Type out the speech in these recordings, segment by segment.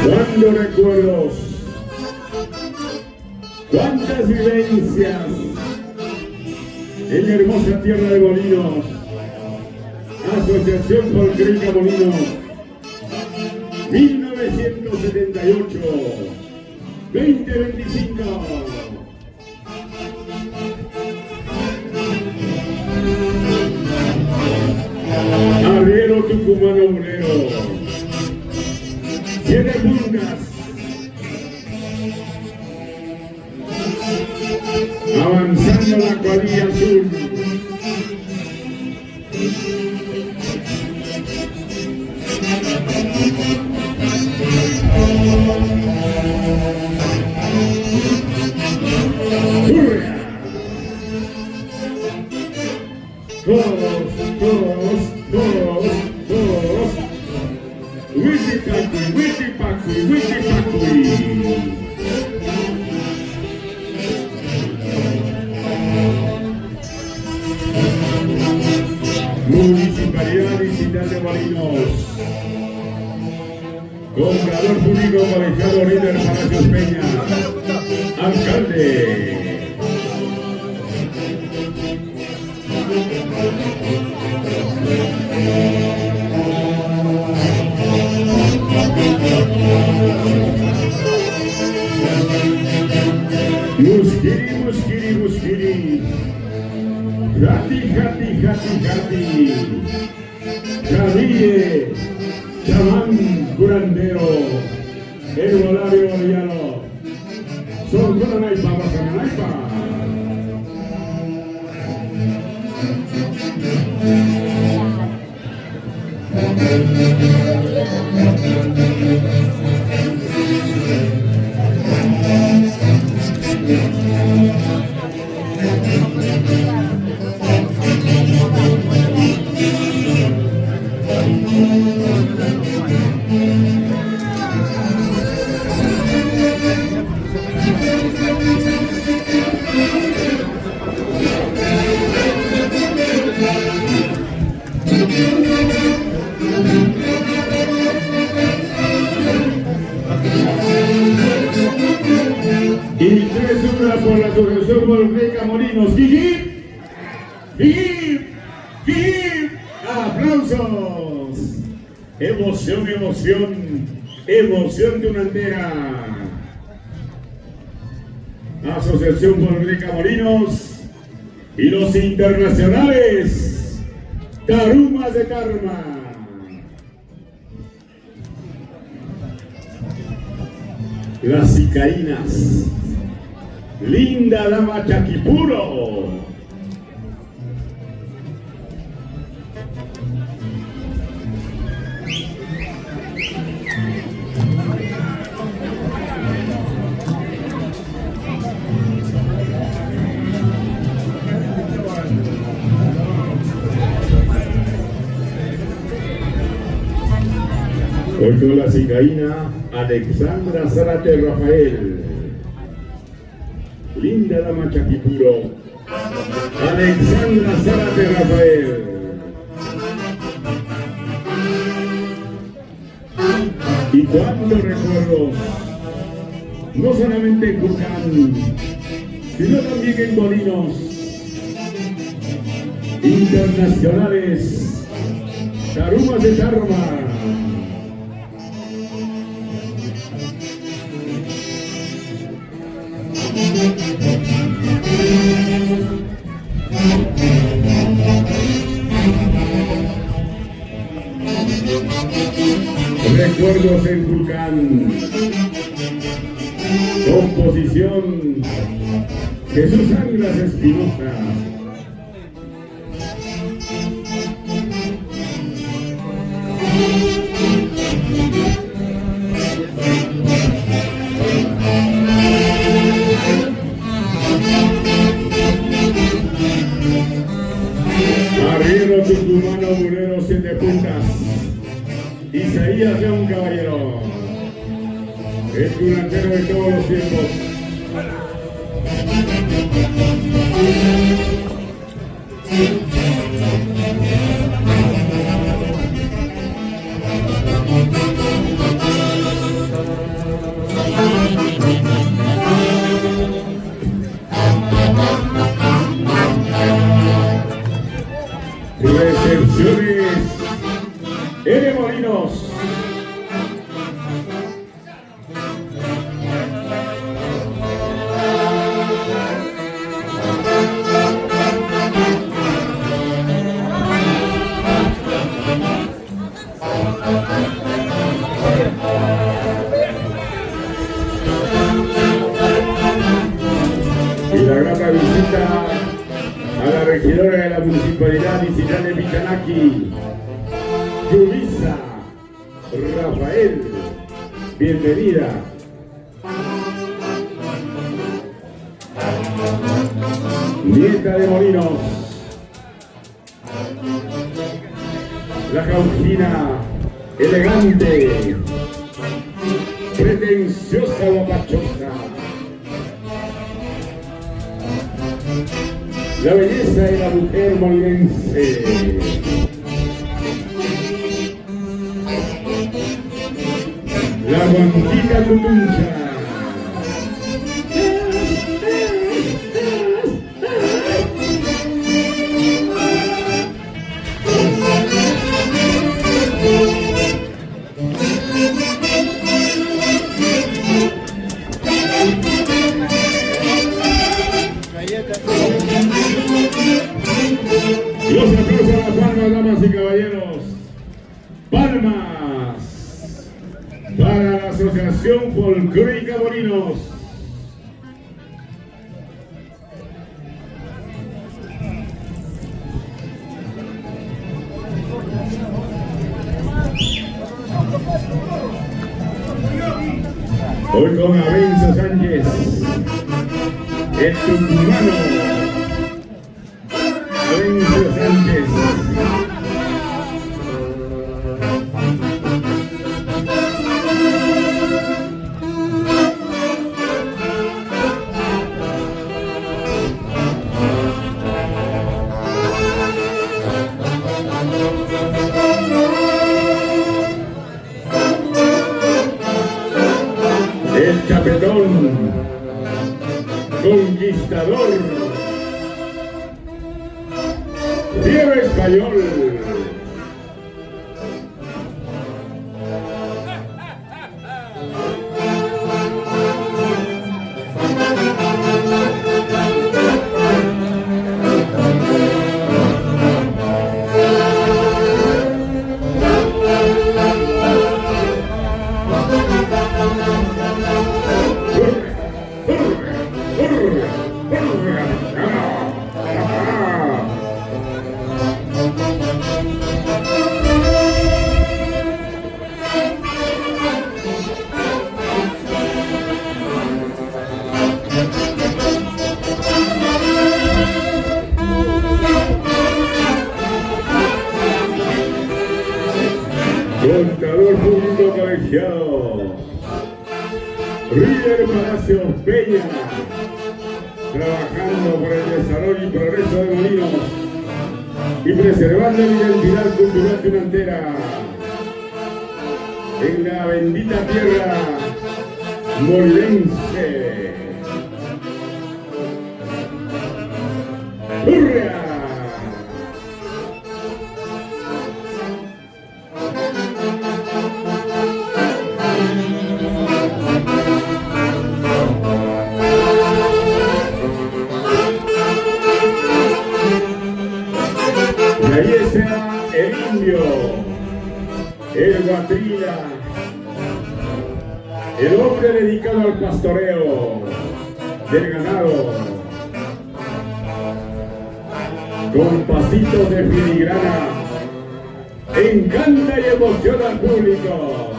Cuántos recuerdos, cuántas vivencias en la hermosa tierra de Molinos. Asociación Folclórica Molinos, 1978, 2025. Arriero tucumano obrero, 7 puntas, avanzando la cuadrilla azul. Todos. Wiki-pacui. Municipalidad Digital de Molinos. Comprador público colegiado líder Palacios Peña. Alcalde. Muskiri. Jati. Javille, chamán curandero, el volario boliano. Son con naipa. Y 3-1 por la Asociación Folclórica Molinos. ¡Gigip! ¡Aplausos! Emoción de una entera. Asociación Folclórica Molinos y los internacionales Tarumas de Tarma. Las Icaínas, linda dama Chaquipuro. Hoy con la Icaína Alexandra Zárate Rafael, linda dama Chaquipuro, Alexandra Zárate Rafael. Y cuántos recuerdos, no solamente en Cucán, sino también en Molinos, internacionales, Tarumas de Tarma. Recuerdos en Vulcán. Composición Jesús Ánglas Espinosa. Arriero tucumano Burero 7 puntas. Isaías León Caballero, el curandero de todos los tiempos. Recepciones N. Molinos. Y la grata visita a la regidora de la Municipalidad Distrital de Pichanaki, Yulisa Rafael. Bienvenida. Nieta de Molinos. La Cauquina elegante, pretenciosa, guapachosa. La belleza de la mujer molinense. La guantica cutuncha. Los aplausos a las palmas, damas y caballeros. Palmas para la Asociación Folclórica Molinos. Hoy con Abenzo Sánchez, el tucumano. Abenzo Sánchez. El chapetón conquistador, Diego Español. Contador público colegiado, River Palacios Peña, trabajando por el desarrollo y progreso de Molinos y preservando la identidad cultural tunantera en la bendita tierra molinense. ¡Hurra! Y ahí está el indio, el guatrila, el hombre dedicado al pastoreo del ganado, con pasitos de filigrana, encanta y emociona al público.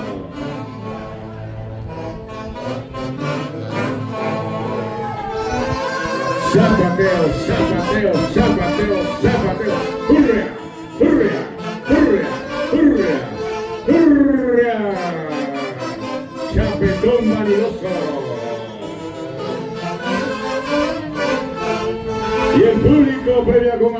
Zapateo, zapateo, zapateo, zapateo. ¡Hurra! ¡Hurra! ¡Hurra! ¡Hurra! ¡Hurra! Chapetón vanidoso. Y el público premia con